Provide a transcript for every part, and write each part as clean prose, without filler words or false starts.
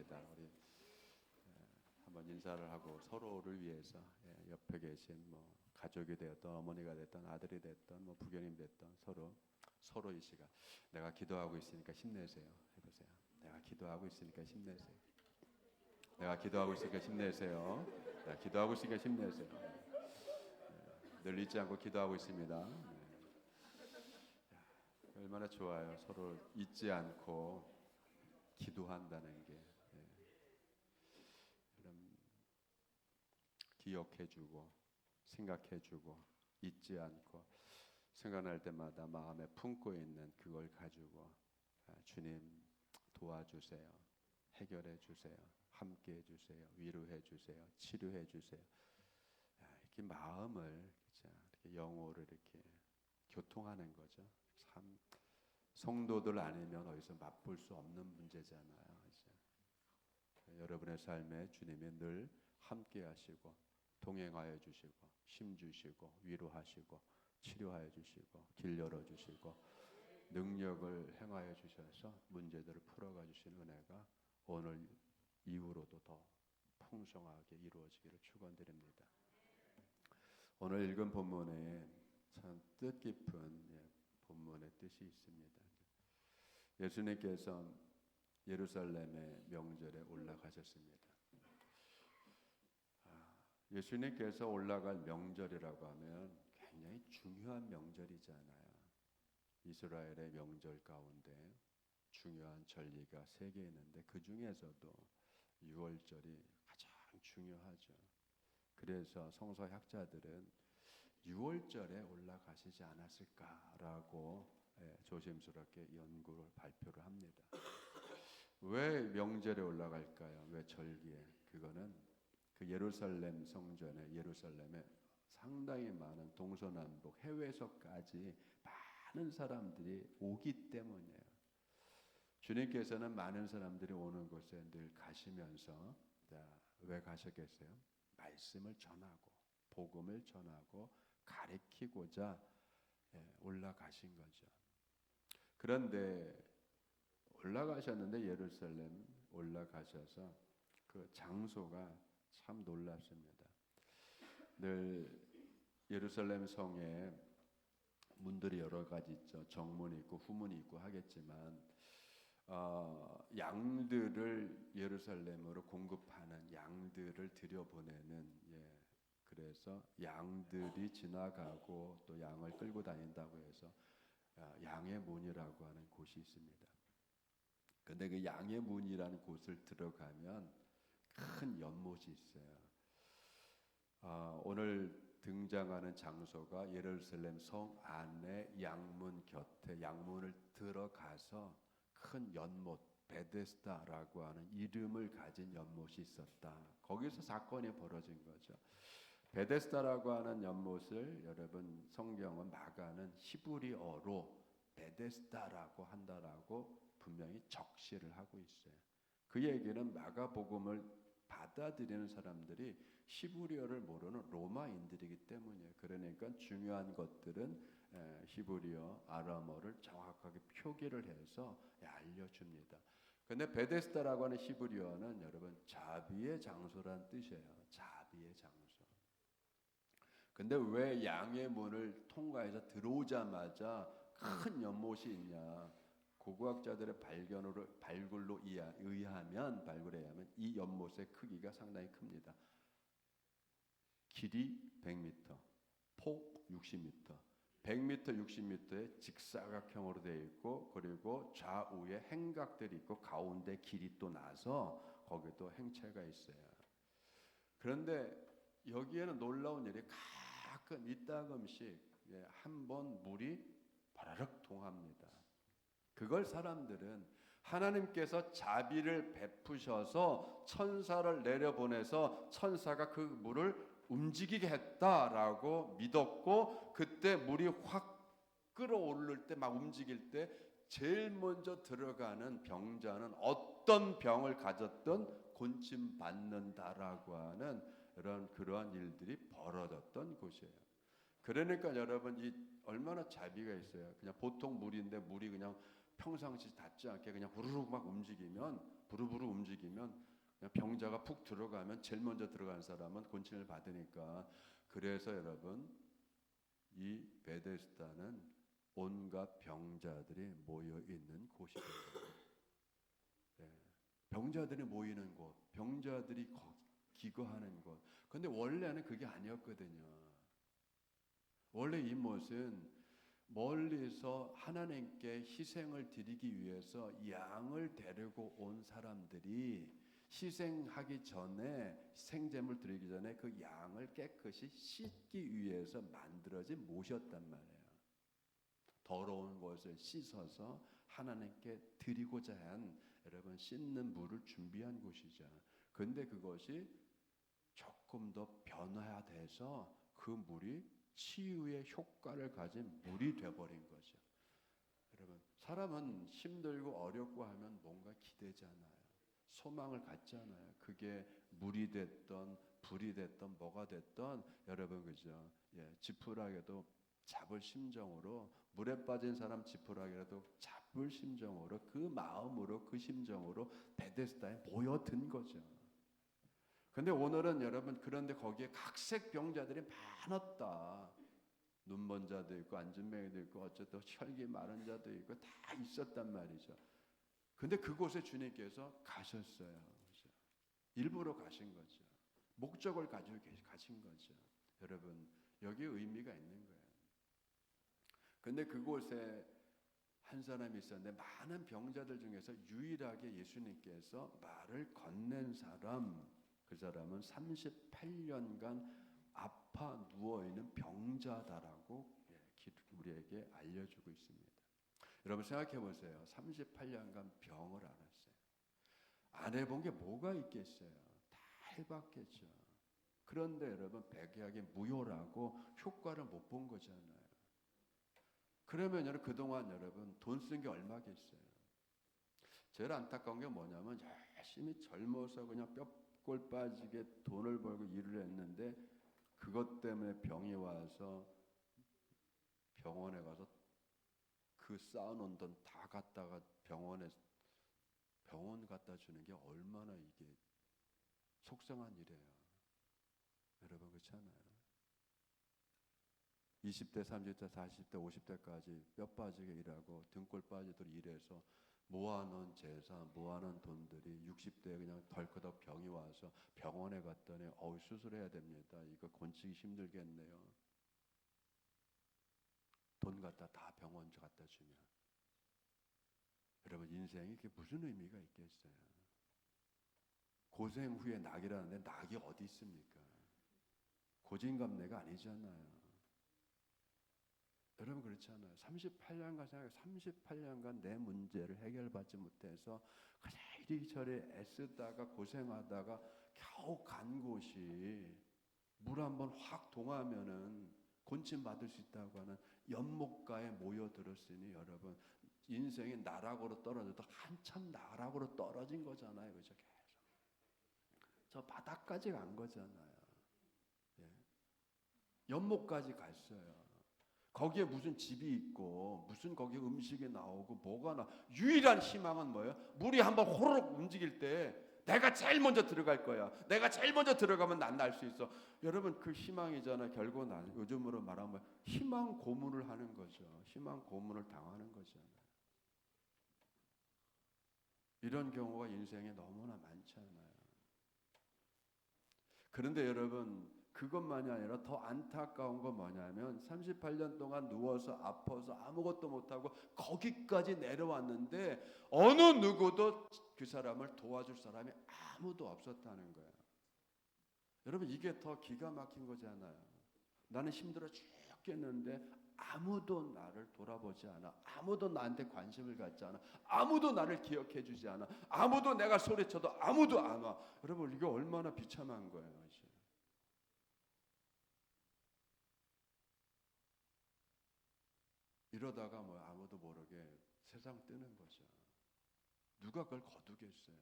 합니다. 우리 한번 인사를 하고 서로를 위해서 옆에 계신 뭐 가족이 되었던 어머니가 됐던 아들이 됐던 뭐 부교님 됐던 서로 이 시간 내가 기도하고 있으니까 힘내세요. 해보세요. 내가 기도하고 있으니까 힘내세요. 내가 기도하고 있으니까 힘내세요. 내가 기도하고 있으니까 힘내세요. 늘 잊지 않고 기도하고 있습니다. 얼마나 좋아요. 서로 잊지 않고 기도한다는 게. 그럼 기억해주고 생각해주고 잊지 않고 생각날 때마다 마음에 품고 있는 그걸 가지고 주님 도와주세요. 해결해 주세요. 함께 해주세요. 위로해 주세요. 치료해 주세요. 이렇게 마음을 이렇게 영어를 이렇게 교통하는 거죠. 참 성도들 아니면 어디서 맛볼 수 없는 문제잖아요. 여러분의 삶에 주님이 늘 함께 하시고 동행하여 주시고 힘 주시고 위로하시고 치료하여 주시고 길 열어 주시고 능력을 행하여 주셔서 문제들을 풀어가 주시는 은혜가 오늘 이후로도 더 풍성하게 이루어지기를 축원드립니다. 오늘 읽은 본문에 참 뜻깊은 본문의 뜻이 있습니다. 예수님께서 예루살렘의 명절에 올라가셨습니다. 예수님께서 올라갈 명절이라고 하면 굉장히 중요한 명절이잖아요. 이스라엘의 명절 가운데 중요한 절기가 3개 있는데 그 중에서도 6월절이 가장 중요하죠. 그래서 성서학자들은 6월절에 올라가시지 않았을까라고 조심스럽게 연구를 발표를 합니다. 왜 명절에 올라갈까요? 왜 절기에? 그거는 그 예루살렘 성전에 예루살렘에 상당히 많은 동서남북 해외에서까지 많은 사람들이 오기 때문이에요. 주님께서는 많은 사람들이 오는 곳에 늘 가시면서 왜 가셨겠어요? 말씀을 전하고 복음을 전하고 가르치고자 올라가신 거죠. 그런데 올라가셨는데 예루살렘 올라가셔서 그 장소가 참 놀랍습니다. 늘 예루살렘 성에 문들이 여러 가지 있죠. 정문이 있고 후문이 있고 하겠지만 양들을 예루살렘으로 공급하는 양들을 들여보내는 그래서 양들이 지나가고 또 양을 끌고 다닌다고 해서 양의 문이라고 하는 곳이 있습니다. 근데 그 양의 문이라는 곳을 들어가면 큰 연못이 있어요. 오늘 등장하는 장소가 예루살렘 성 안에 양문 곁에 양문을 들어가서 큰 연못 베데스다라고 하는 이름을 가진 연못이 있었다. 거기서 사건이 벌어진 거죠. 베데스다라고 하는 연못을 여러분 성경은 마가는 히브리어로 베데스다라고 한다라고 분명히 적시를 하고 있어요. 그 얘기는 마가복음을 받아들이는 사람들이 히브리어를 모르는 로마인들이기 때문이에요. 그러니까 중요한 것들은 히브리어, 아람어를 정확하게 표기를 해서 알려줍니다. 근데 베데스다라고 하는 히브리어는 여러분 자비의 장소란 뜻이에요. 자비의 장소. 근데 왜 양의 문을 통과해서 들어오자마자 큰 연못이 있냐? 고고학자들의 발굴로 의하면 이 연못의 크기가 상당히 큽니다. 길이 100m, 폭 60m, 100m, 60m의 직사각형으로 되어 있고 그리고 좌우에 행각들이 있고 가운데 길이 또 나서 거기도 행체가 있어요. 그런데 여기에는 놀라운 일이 가끔 이따금씩 한번 물이 바라락 동합니다. 그걸 사람들은 하나님께서 자비를 베푸셔서 천사를 내려보내서 천사가 그 물을 움직이게 했다라고 믿었고 그때 물이 확 끌어오를 때 막 움직일 때 제일 먼저 들어가는 병자는 어떤 병을 가졌던 곤침 받는다라고 하는 그러한 일들이 벌어졌던 곳이에요. 그러니까 여러분 이 얼마나 자비가 있어요. 그냥 보통 물인데 물이 그냥 평상시 닿지 않게 그냥 부르르 막 움직이면 부르부르 움직이면 그냥 병자가 푹 들어가면 제일 먼저 들어간 사람은 곤침을 받으니까. 그래서 여러분 이 베데스다는 온갖 병자들이 모여 있는 곳이에요. 네. 병자들이 모이는 곳, 병자들이 기거하는 곳. 근데 원래는 그게 아니었거든요. 원래 이 못은 멀리서 하나님께 희생을 드리기 위해서 양을 데리고 온 사람들이 희생하기 전에 생제물 드리기 전에 그 양을 깨끗이 씻기 위해서 만들어진 못이었단 말이에요. 더러운 것을 씻어서 하나님께 드리고자 한 여러분 씻는 물을 준비한 곳이죠. 근데 그것이 조금 더 변화돼서 그 물이 치유의 효과를 가진 물이 되어버린 거죠. 여러분 사람은 힘들고 어렵고 하면 뭔가 기대잖아요. 소망을 갖잖아요. 그게 물이 됐던 불이 됐던 뭐가 됐던 여러분 그죠? 예, 지푸라기도 잡을 심정으로 물에 빠진 사람 지푸라기라도 잡을 심정으로 그 마음으로 그 심정으로 베데스다에 모여든 거죠. 근데 오늘은 여러분 그런데 거기에 각색 병자들이 많았다. 눈먼 자도 있고 안진뱅이도 있고 어쨌든 혈기 마른 자도 있고 다 있었단 말이죠. 근데 그곳에 주님께서 가셨어요. 그렇죠? 일부러 가신 거죠. 목적을 가지고 가신 거죠. 여러분 여기에 의미가 있는 거예요. 근데 그곳에 한 사람이 있었는데 많은 병자들 중에서 유일하게 예수님께서 말을 건넨 사람, 그 사람은 38년간 아파 누워있는 병자다라고 우리에게 알려주고 있습니다. 여러분 생각해 보세요. 38년간 병을 앓았어요. 안 해본 게 뭐가 있겠어요. 다 해봤겠죠. 그런데 여러분 백약이 무효라고 효과를 못 본 거잖아요. 그러면 여러분 그동안 여러분 돈 쓴 게 얼마겠어요. 제일 안타까운 게 뭐냐면 열심히 젊어서 그냥 뼈골 빠지게 돈을 벌고 일을 했는데 그것 때문에 병이 와서 병원에 가서 그 쌓아놓은 돈 다 갖다가 병원 갖다 주는 게 얼마나 이게 속상한 일이에요. 여러분 그렇잖아요. 20대, 30대, 40대, 50대까지 뼈 빠지게 일하고 등골 빠지도록 일해서 모아놓은 재산, 모아놓은 돈들이 60대에 그냥 덜커덕 병이 와서 병원에 갔더니 수술해야 됩니다. 이거 건치기 힘들겠네요. 돈 갖다 다 병원 갖다 주면 여러분 인생이 그게 무슨 의미가 있겠어요. 고생 후에 낙이라는데 낙이 어디 있습니까? 고진감래가 아니잖아요. 여러분 그렇잖아요. 38년간 생각해 38년간 내 문제를 해결받지 못해서 그냥 이리저리 애쓰다가 고생하다가 겨우 간 곳이 물 한번 확 동하면은 곤침 받을 수 있다고 하는 연못가에 모여들었으니 여러분 인생이 나락으로 떨어져도 한참 나락으로 떨어진 거잖아요. 그죠? 계속 저 바닥까지 간 거잖아요. 예. 연못까지 갔어요. 거기에 무슨 집이 있고 무슨 거기 음식이 나오고 뭐가 유일한 희망은 뭐예요? 물이 한번 호로록 움직일 때 내가 제일 먼저 들어갈 거야. 내가 제일 먼저 들어가면 난 날 수 있어. 여러분 그 희망이잖아요. 결국은 요즘으로 말하면 희망 고문을 하는 거죠. 희망 고문을 당하는 거잖아요. 이런 경우가 인생에 너무나 많잖아요. 그런데 여러분 그것만이 아니라 더 안타까운 건 뭐냐면 38년 동안 누워서 아파서 아무것도 못하고 거기까지 내려왔는데 어느 누구도 그 사람을 도와줄 사람이 아무도 없었다는 거예요. 여러분 이게 더 기가 막힌 거잖아요. 나는 힘들어 죽겠는데 아무도 나를 돌아보지 않아. 아무도 나한테 관심을 갖지 않아. 아무도 나를 기억해 주지 않아. 아무도 내가 소리쳐도 아무도 안 와. 여러분 이게 얼마나 비참한 거예요. 이러다가 뭐 아무도 모르게 세상 뜨는 거죠. 누가 그걸 거두겠어요.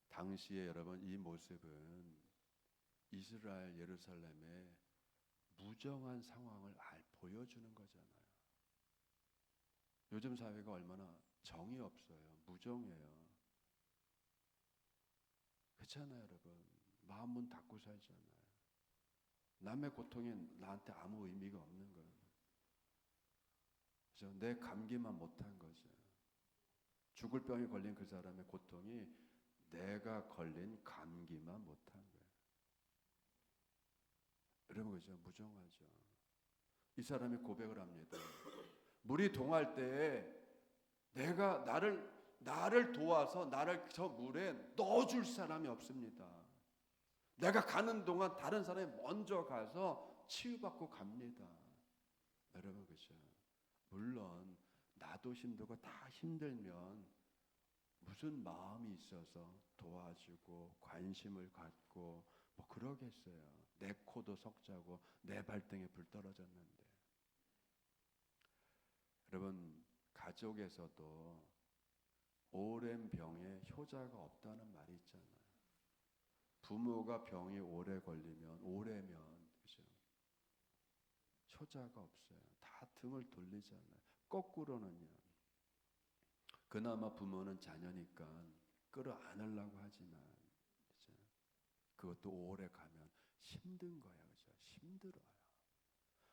당시에 여러분 이 모습은 이스라엘 예루살렘의 무정한 상황을 보여주는 거잖아요. 요즘 사회가 얼마나 정이 없어요. 무정해요. 그렇잖아요, 여러분. 마음 문 닫고 살잖아요. 남의 고통이 나한테 아무 의미가 없는 거예요. 그죠? 내 감기만 못한 거죠. 죽을 병에 걸린 그 사람의 고통이 내가 걸린 감기만 못한 거예요. 여러분, 그죠? 무정하죠. 이 사람이 고백을 합니다. 물이 동할 때에 내가 나를 도와서 나를 저 물에 넣어줄 사람이 없습니다. 내가 가는 동안 다른 사람이 먼저 가서 치유받고 갑니다. 여러분, 그죠? 물론 나도 힘들고 다 힘들면 무슨 마음이 있어서 도와주고 관심을 갖고 뭐 그러겠어요. 내 코도 석자고 내 발등에 불 떨어졌는데. 여러분, 가족에서도 오랜 병에 효자가 없다는 말이 있잖아요. 부모가 병이 오래 걸리면 오래면 그죠? 효자가 없어요. 다 등을 돌리잖아요. 거꾸로는요. 그나마 부모는 자녀니까 끌어안으려고 하지만 그죠? 그것도 오래 가면 힘든 거예요. 그죠? 힘들어요.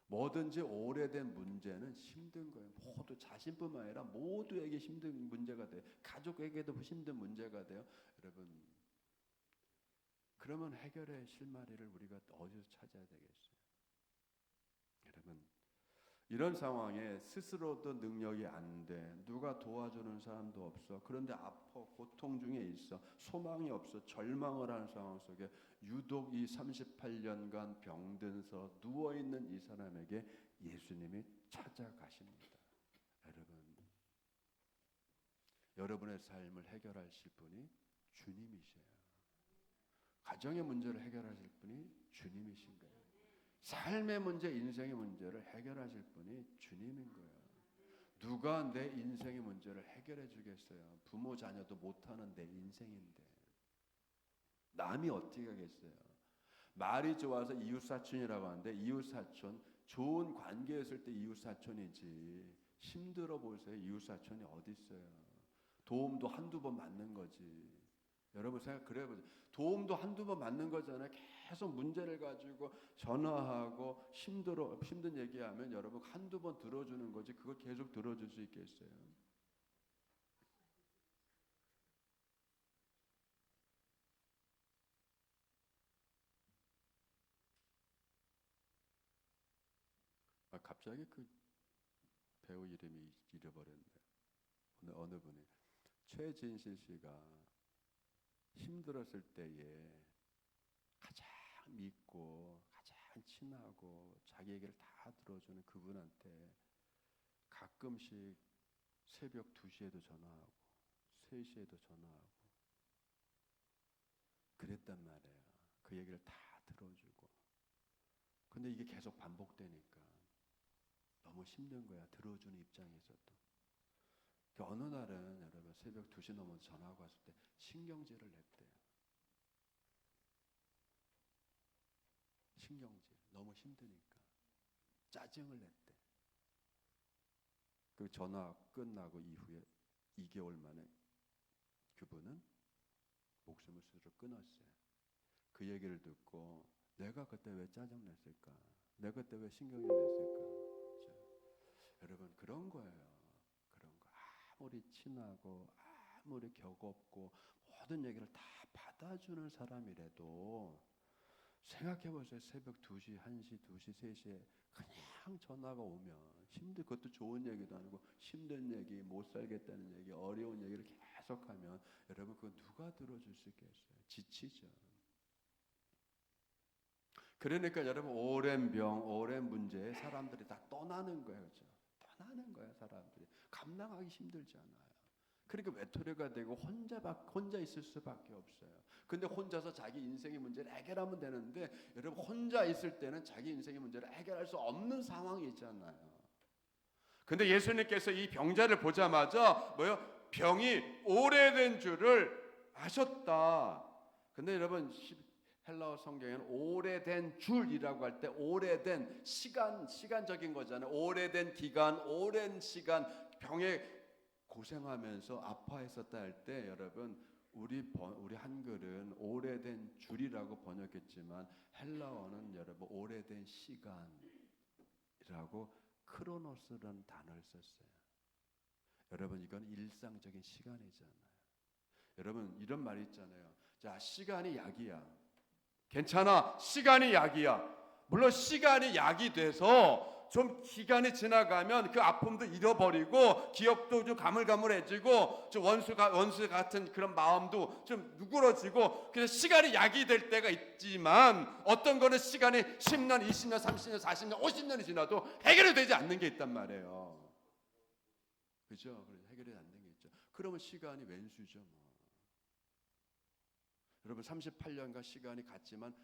뭐든지 오래된 문제는 힘든 거예요. 모두 자신뿐만 아니라 모두에게 힘든 문제가 돼요. 가족에게도 힘든 문제가 돼요. 여러분, 그러면 해결의 실마리를 우리가 어디서 찾아야 되겠어요? 여러분, 이런 상황에 스스로도 능력이 안 돼. 누가 도와주는 사람도 없어. 그런데 아파 고통 중에 있어. 소망이 없어. 절망을 하는 상황 속에 유독 이 38년간 병든서 누워있는 이 사람에게 예수님이 찾아가십니다. 여러분의 삶을 해결하실 분이 주님이셔요. 가정의 문제를 해결하실 분이 주님이신 거예요. 삶의 문제, 인생의 문제를 해결하실 분이 주님인 거예요. 누가 내 인생의 문제를 해결해 주겠어요? 부모 자녀도 못하는 내 인생인데 남이 어떻게 하겠어요? 말이 좋아서 이웃사촌이라고 하는데 이웃사촌 좋은 관계였을 때 이웃사촌이지 힘들어 보세요. 이웃사촌이 어디 있어요? 도움도 한두 번 맞는 거지. 여러분 그래보세요. 도움도 한두 번 맞는 거잖아요. 계속 문제를 가지고 전화하고 힘든 얘기하면 여러분 한두 번 들어주는 거지 그걸 계속 들어줄 수 있겠어요? 갑자기 그 배우 이름이 잃어버렸네. 어느 분이 최진실 씨가 힘들었을 때에 가장 믿고 가장 친하고 자기 얘기를 다 들어주는 그분한테 가끔씩 새벽 2시에도 전화하고 3시에도 전화하고 그랬단 말이에요. 그 얘기를 다 들어주고. 근데 이게 계속 반복되니까 너무 힘든 거야. 들어주는 입장에서도. 어느 날은 여러분 새벽 2시 넘어서 전화하고 왔을 때 신경질을 냈대요. 신경질. 너무 힘드니까. 짜증을 냈대. 그 전화 끝나고 이후에 2개월 만에 그분은 목숨을 스스로 끊었어요. 그 얘기를 듣고 내가 그때 왜 짜증 냈을까? 내가 그때 왜 신경을 냈을까? 그렇죠? 여러분 그런 거예요. 그런 거. 아무리 친하고 아무리 격없고 모든 얘기를 다 받아주는 사람이라도 생각해보세요. 새벽 2시, 1시, 2시, 3시에 그냥 전화가 오면 그것도 좋은 얘기도 아니고 힘든 얘기, 못 살겠다는 얘기, 어려운 얘기를 계속하면 여러분 그거 누가 들어줄 수 있겠어요? 지치죠. 그러니까 여러분 오랜 병, 오랜 문제에 사람들이 다 떠나는 거예요. 그렇죠? 떠나는 거예요. 사람들이. 감당하기 힘들잖아요. 그러니까 외톨이가 되고 혼자 있을 수밖에 없어요. 근데 혼자서 자기 인생의 문제를 해결하면 되는데 여러분 혼자 있을 때는 자기 인생의 문제를 해결할 수 없는 상황이 있잖아요. 근데 예수님께서 이 병자를 보자마자 병이 오래된 줄을 아셨다. 근데 여러분 헬라어 성경에는 오래된 줄이라고 할 때 오래된 시간적인 거잖아요. 오래된 기간, 오랜 시간 병에 고생하면서 아파했었다 할 때 여러분 우리 한글은 오래된 줄이라고 번역했지만 헬라어는 여러분 오래된 시간이라고 크로노스라는 단어를 썼어요. 여러분 이건 일상적인 시간이잖아요. 여러분 이런 말이 있잖아요. 자, 시간이 약이야. 괜찮아. 시간이 약이야. 물론 시간이 약이 돼서 좀 기간이 지나가면 그 아픔도 잃어버리고 기억도 좀 가물가물해지고 좀 원수 같은 그런 마음도 좀 누그러지고 그래서 시간이 약이 될 때가 있지만 어떤 거는 시간이 10년, 20년, 30년, 40년, 50년이 지나도 해결이 되지 않는 게 있단 말이에요. 그죠? 해결이 안 되는 게 있죠. 그러면 시간이 왼수죠 뭐. 여러분 38년간 시간이 갔지만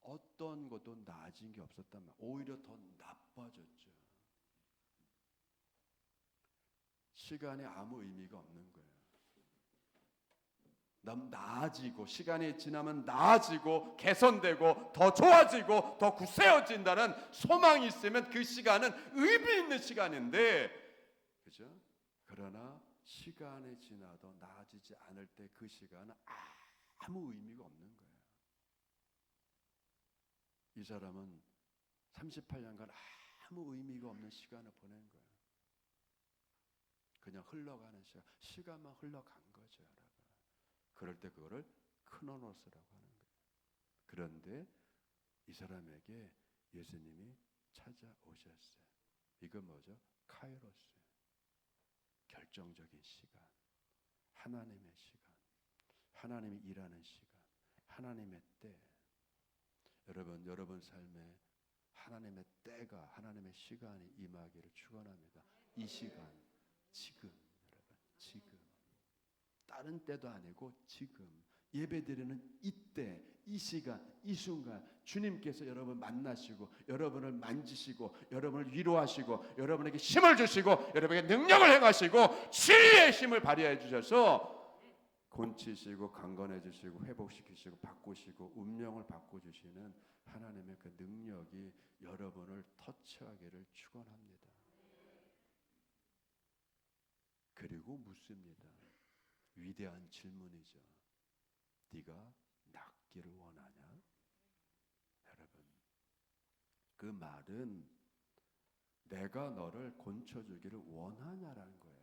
어떤 것도 나아진 게 없었단 말이에요. 오히려 더 나빠졌죠. 시간이 아무 의미가 없는 거예요. 나아지고 시간이 지나면 나아지고 개선되고 더 좋아지고 더 굳세어진다는 소망이 있으면 그 시간은 의미 있는 시간인데, 그죠? 그러나 시간이 지나도 나아지지 않을 때 그 시간은 아무 의미가 없는 거예요. 이 사람은 38년간 아무 의미가 없는 시간을 보낸 거예요. 그냥 흘러가는 시간만 흘러간 거죠, 여러분. 그럴 때 그거를 크로노스라고 하는 거예요. 그런데 이 사람에게 예수님이 찾아오셨어요. 이거 뭐죠? 카이로스. 결정적인 시간. 하나님의 시간. 하나님이 일하는 시간. 하나님의 때. 여러분 삶에 하나님의 때가, 하나님의 시간이 임하기를 축원합니다. 이 시간, 지금, 여러분, 지금. 다른 때도 아니고 지금 예배드리는 이때, 이 시간, 이 순간 주님께서 여러분 만나시고 여러분을 만지시고 여러분을 위로하시고 여러분에게 힘을 주시고 여러분에게 능력을 행하시고 치유의 힘을 발휘해 주셔서 곤치시고 강건해 주시고 회복시키시고 바꾸시고 운명을 바꿔주시는 하나님의 그 능력이 여러분을 터치하기를 축원합니다. 그리고 묻습니다. 위대한 질문이죠. 네가 낫기를 원하냐? 여러분, 그 말은 내가 너를 고쳐주기를 원하냐라는 거예요.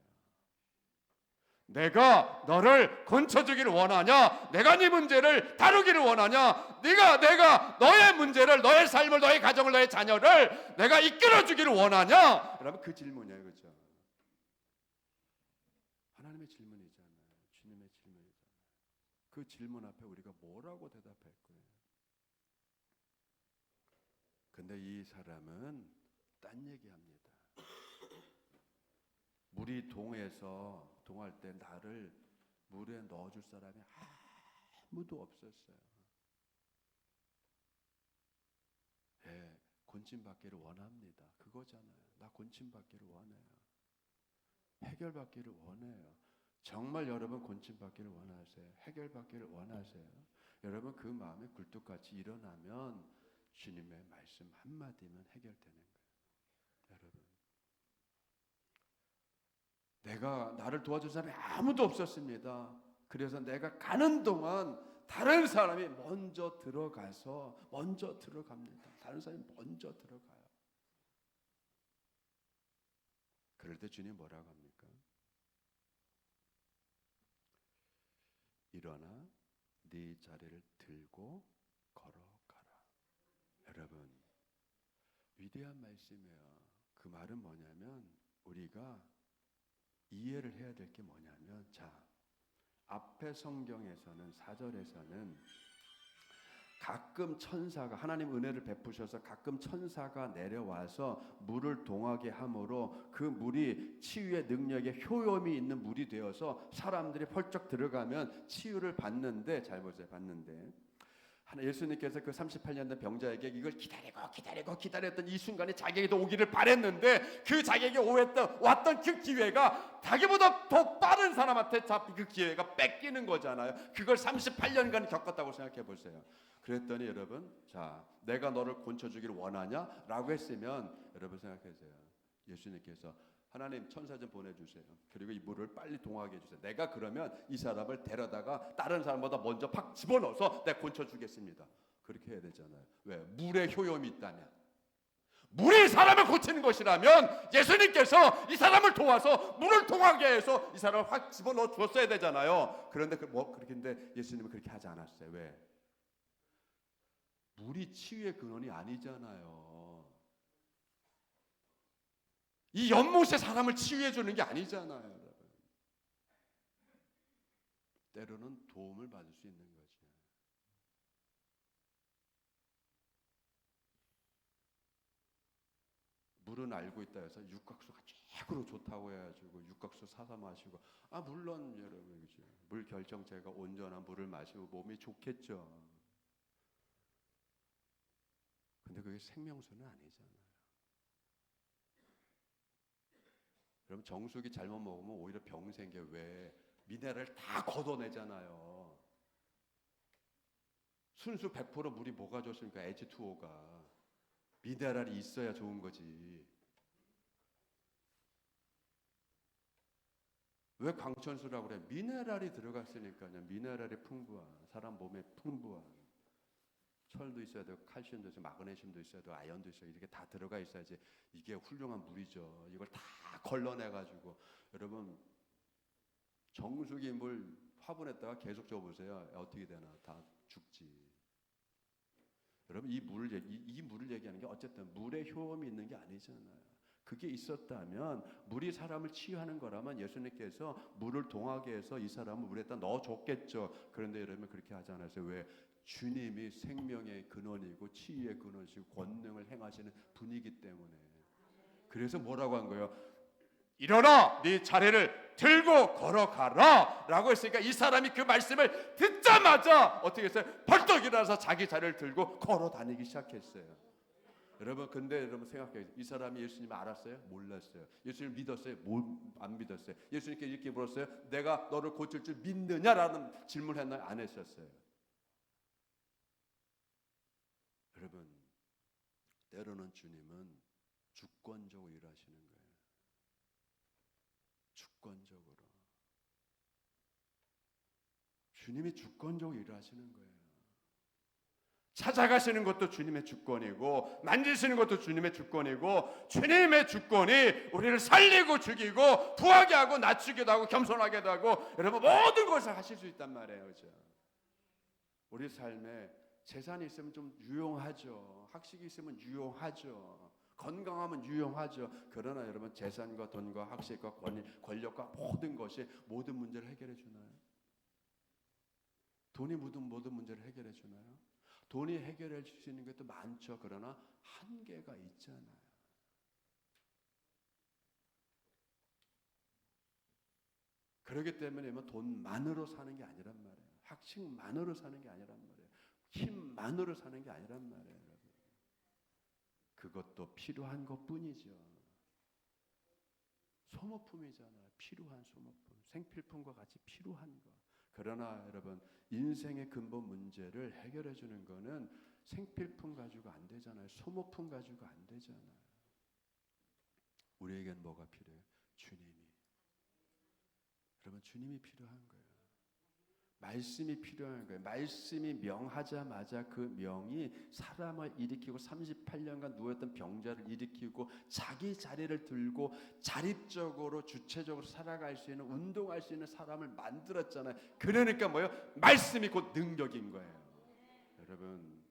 내가 너를 고쳐주기를 원하냐? 내가 네 문제를 다루기를 원하냐? 내가 너의 문제를, 너의 삶을, 너의 가정을, 너의 자녀를 내가 이끌어주기를 원하냐? 여러분 그 질문이에요, 그렇죠? 하나님의 질문이잖아요. 주님의 질문이잖아요. 그 질문 앞에 우리가 뭐라고 대답할 거예요? 근데 이 사람은 딴 얘기합니다. 물이 동할 때 나를 물에 넣어줄 사람이 아무도 없었어요. 예, 곤침받기를 원합니다. 그거잖아요. 나 곤침받기를 원해요. 해결받기를 원해요. 정말 여러분 곤침받기를 원하세요? 해결받기를 원하세요? 여러분 그 마음이 굴뚝같이 일어나면 주님의 말씀 한마디면 해결되는 거예요. 여러분, 내가 나를 도와줄 사람이 아무도 없었습니다. 그래서 내가 가는 동안 다른 사람이 먼저 들어갑니다. 다른 사람이 먼저 들어가요. 그럴 때 주님 뭐라고 합니까? 일어나 네 자리를 들고 걸어가라. 여러분, 위대한 말씀이에요. 그 말은 뭐냐면 우리가 이해를 해야 될 게 뭐냐면, 자, 앞에 성경에서는 4절에서는 가끔 천사가, 하나님 은혜를 베푸셔서 가끔 천사가 내려와서 물을 동하게 함으로 그 물이 치유의 능력에 효용이 있는 물이 되어서 사람들이 펄쩍 들어가면 치유를 받는데, 잘 보세요, 받는데 예수님께서 그 38년 된 병자에게 이걸 기다렸던 이 순간에 자기에게도 오기를 바랬는데 그 자기에게 왔던 그 기회가 자기보다 더 빠른 사람한테 잡힌 그 기회가 뺏기는 거잖아요. 그걸 38년간 겪었다고 생각해 보세요. 그랬더니 여러분, 자, 내가 너를 고쳐주기를 원하냐? 라고 했으면 여러분 생각해보세요. 예수님께서 하나님 천사 좀 보내주세요. 그리고 이 물을 빨리 동하게 해주세요. 내가 그러면 이 사람을 데려다가 다른 사람보다 먼저 팍 집어넣어서 내가 고쳐주겠습니다. 그렇게 해야 되잖아요. 왜? 물에 효용이 있다면. 물이 사람을 고치는 것이라면 예수님께서 이 사람을 도와서 물을 동하게 해서 이 사람을 확 집어넣어 주었어야 되잖아요. 그런데 그렇게인데 예수님은 그렇게 하지 않았어요. 왜? 물이 치유의 근원이 아니잖아요. 이 연못에 사람을 치유해 주는 게 아니잖아요, 여러분. 때로는 도움을 받을 수 있는 거죠. 물은 알고 있다 해서 육각수가 최고로 좋다고 해가지고 육각수 사서 마시고, 물론 여러분, 그죠? 물 결정체가 온전한 물을 마시고 몸이 좋겠죠. 근데 그게 생명수는 아니잖아요. 그럼 정수기 잘못 먹으면 오히려 병 생겨. 왜? 미네랄을 다 걷어내잖아요. 순수 100% 물이 뭐가 좋습니까? H2O가 미네랄이 있어야 좋은 거지. 왜 광천수라고 그래? 미네랄이 들어갔으니까요. 미네랄이 풍부한, 사람 몸에 풍부한 철도 있어야 되고 칼슘도 있어야 되고 마그네슘도 있어야 되고 아연도 있어야 되고 이렇게 다 들어가 있어야지 이게 훌륭한 물이죠. 이걸 다 걸러내가지고 여러분 정수기 물 화분에다가 계속 줘보세요. 어떻게 되나? 다 죽지. 여러분 이 물을 얘기하는 게 어쨌든 물에 효험이 있는 게 아니잖아요. 그게 있었다면 물이 사람을 치유하는 거라면 예수님께서 물을 동하게 해서 이 사람을 물에다 넣어줬겠죠. 그런데 여러분 그렇게 하지 않았어요. 왜? 주님이 생명의 근원이고 치유의 근원이시고 권능을 행하시는 분이기 때문에. 그래서 뭐라고 한 거예요? 일어나 네 자리를 들고 걸어가라 라고 했으니까 이 사람이 그 말씀을 듣자마자 어떻게 했어요? 벌떡 일어나서 자기 자리를 들고 걸어 다니기 시작했어요. 여러분 근데 여러분 생각해요. 이 사람이 예수님을 알았어요? 몰랐어요. 예수님을 믿었어요? 안 믿었어요. 예수님께 이렇게 물었어요. 내가 너를 고칠 줄 믿느냐라는 질문을 했나요? 안 했었어요. 여러분 때로는 주님은 주권적으로 일하시는 거예요. 주권적으로. 주님이 주권적으로 일하시는 거예요. 찾아가시는 것도 주님의 주권이고 만지시는 것도 주님의 주권이고 주님의 주권이 우리를 살리고 죽이고 부하게 하고 낮추기도 하고 겸손하게도 하고 여러분 모든 것을 하실 수 있단 말이에요. 그렇죠? 우리 삶에 재산이 있으면 좀 유용하죠. 학식이 있으면 유용하죠. 건강하면 유용하죠. 그러나 여러분 재산과 돈과 학식과 권력과 모든 것이 모든 문제를 해결해 주나요? 돈이 모든 문제를 해결해 주나요? 돈이 해결해 줄 수 있는 것도 많죠. 그러나 한계가 있잖아요. 그렇기 때문에 돈만으로 사는 게 아니란 말이에요. 학식만으로 사는 게 아니란 말이에요. 힘만으로 사는 게 아니란 말이에요. 여러분. 그것도 필요한 것뿐이죠. 소모품이잖아요. 필요한 소모품. 생필품과 같이 필요한 거. 그러나 여러분 인생의 근본 문제를 해결해 주는 거는 생필품 가지고 안 되잖아요. 소모품 가지고 안 되잖아요. 우리에겐 뭐가 필요해요? 주님이. 여러분 주님이 필요한 거예요. 말씀이 필요한 거예요. 말씀이 명하자마자 그 명이 사람을 일으키고 38년간 누웠던 병자를 일으키고 자기 자리를 들고 자립적으로 주체적으로 살아갈 수 있는 운동할 수 있는 사람을 만들었잖아요. 그러니까 뭐예요? 말씀이 곧 능력인 거예요. 여러분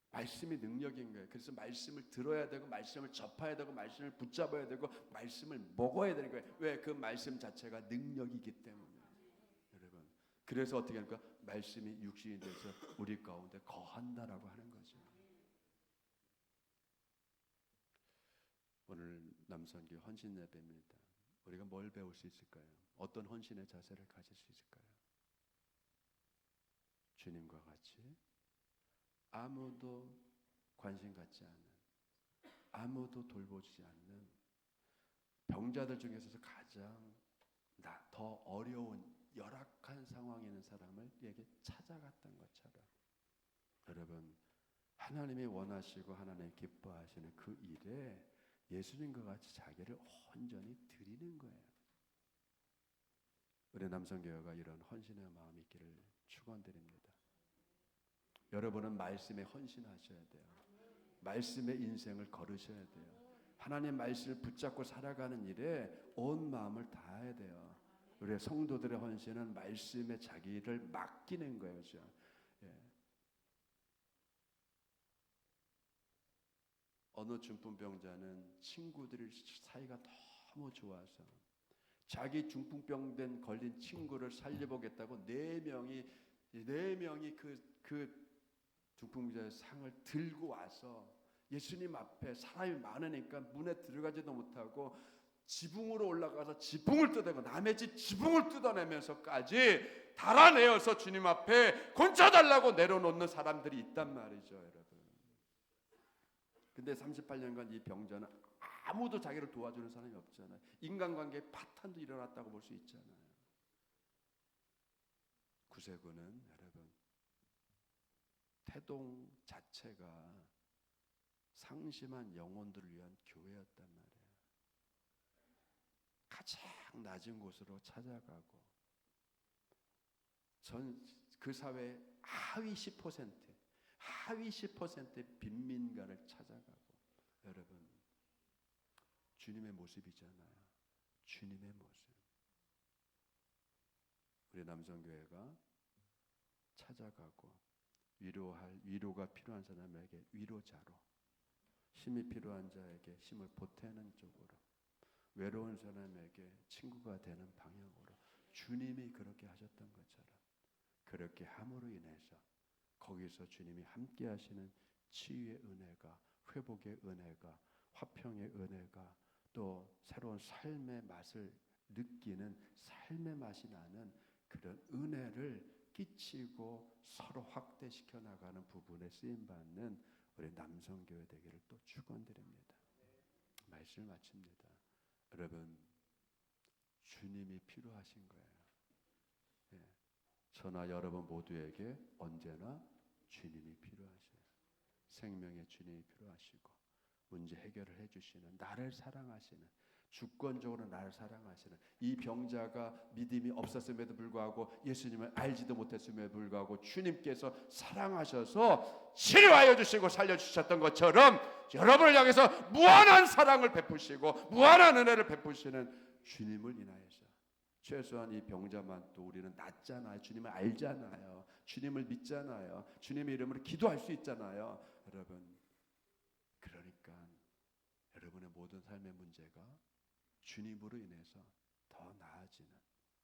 말씀이 능력인 거예요. 그래서 말씀을 들어야 되고 말씀을 접해야 되고 말씀을 붙잡아야 되고 말씀을 먹어야 되는 거예요. 왜? 그 말씀 자체가 능력이기 때문에. 그래서 어떻게 합니까? 말씀이 육신이 돼서 우리 가운데 거한다라고 하는 거죠. 오늘 남선교 헌신 예배입니다. 우리가 뭘 배울 수 있을까요? 어떤 헌신의 자세를 가질 수 있을까요? 주님과 같이 아무도 관심 갖지 않는, 아무도 돌보지 않는 병자들 중에서 가장 더 어려운 열악한 상황에 있는 사람에게 찾아갔던 것처럼 여러분, 하나님이 원하시고 하나님이 기뻐하시는 그 일에 예수님과 같이 자기를 온전히 드리는 거예요. 우리 남성교회가 이런 헌신의 마음이 있기를 축원드립니다. 여러분은 말씀에 헌신하셔야 돼요. 말씀의 인생을 걸으셔야 돼요. 하나님 말씀을 붙잡고 살아가는 일에 온 마음을 다해야 돼요. 우리 성도들의 헌신은 말씀에 자기를 맡기는 거예요. 그렇죠? 예. 어느 중풍병자는 친구들이 사이가 너무 좋아서 자기 중풍병 걸린 친구를 살려보겠다고 네 명이 그 중풍자의 상을 들고 와서 예수님 앞에 사람이 많으니까 문에 들어가지도 못하고 지붕으로 올라가서 지붕을 뜯어내고 남의 집 지붕을 뜯어내면서까지 달아내어서 주님 앞에 건져달라고 내려놓는 사람들이 있단 말이죠, 여러분. 근데 38년간 이 병자는 아무도 자기를 도와주는 사람이 없잖아요. 인간관계에 파탄도 일어났다고 볼 수 있잖아요. 구세군은 여러분 태동 자체가 상심한 영혼들을 위한 교회였단 말이에요. 가장 낮은 곳으로 찾아가고 그 사회의 하위 10%의 빈민가를 찾아가고 여러분 주님의 모습이잖아요. 주님의 모습. 우리 남성교회가 찾아가고 위로가 필요한 사람에게 위로자로, 힘이 필요한 자에게 힘을 보태는 쪽으로, 외로운 사람에게 친구가 되는 방향으로 주님이 그렇게 하셨던 것처럼 그렇게 함으로 인해서 거기서 주님이 함께 하시는 치유의 은혜가, 회복의 은혜가, 화평의 은혜가, 또 새로운 삶의 맛을 느끼는 삶의 맛이 나는 그런 은혜를 끼치고 서로 확대시켜 나가는 부분에 쓰임받는 우리 남성교회 되기를 또 축원드립니다. 말씀을 마칩니다. 여러분 주님이 필요하신 거예요. 예. 저나 여러분 모두에게 언제나 주님이 필요하셔요. 생명의 주님이 필요하시고 문제 해결을 해주시는, 나를 사랑하시는, 주권적으로 나를 사랑하시는, 이 병자가 믿음이 없었음에도 불구하고 예수님을 알지도 못했음에도 불구하고 주님께서 사랑하셔서 치료하여 주시고 살려주셨던 것처럼 여러분을 향해서 무한한 사랑을 베푸시고 무한한 은혜를 베푸시는 주님을 인하여서 최소한 이 병자만 또 우리는 낫잖아요. 주님을 알잖아요. 주님을 믿잖아요. 주님의 이름으로 기도할 수 있잖아요. 여러분, 그러니까 여러분의 모든 삶의 문제가 주님으로 인해서 더 나아지는,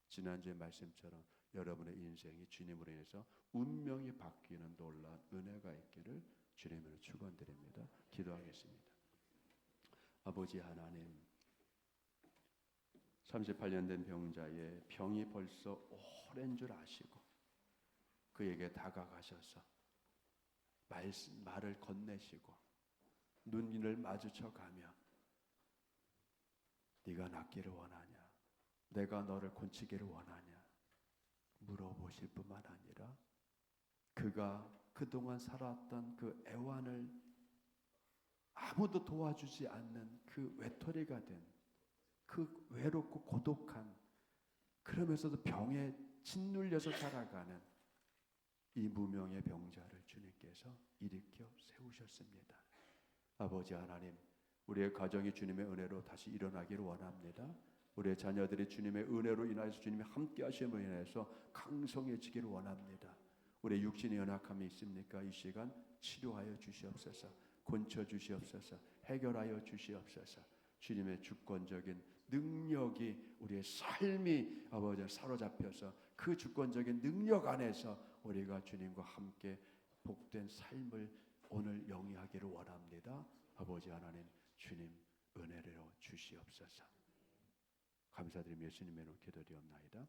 지난주의 말씀처럼 여러분의 인생이 주님으로 인해서 운명이 바뀌는 놀라운 은혜가 있기를 주님으로 축원드립니다. 기도하겠습니다. 아버지 하나님, 38년 된 병자의 병이 벌써 오랜 줄 아시고 그에게 다가가셔서 말을 건네시고 눈을 마주쳐가며 네가 낫기를 원하냐, 내가 너를 고치기를 원하냐 물어보실 뿐만 아니라 그가 그동안 살았던 그 애환을 아무도 도와주지 않는 그 외톨이가 된 그 외롭고 고독한, 그러면서도 병에 짓눌려서 살아가는 이 무명의 병자를 주님께서 일으켜 세우셨습니다. 아버지 하나님, 우리의 가정이 주님의 은혜로 다시 일어나기를 원합니다. 우리의 자녀들이 주님의 은혜로 인하여서 주님이 함께 하심으로 인해서 강성해지기를 원합니다. 우리의 육신의 연약함이 있습니까? 이 시간 치료하여 주시옵소서. 고쳐 주시옵소서. 해결하여 주시옵소서. 주님의 주권적인 능력이 우리의 삶이 아버지 사로잡혀서 그 주권적인 능력 안에서 우리가 주님과 함께 복된 삶을 오늘 영위하기를 원합니다. 아버지 하나님, 주님 은혜로 주시옵소서. 감사드리며 예수님의 이름으로 기도드리옵나이다.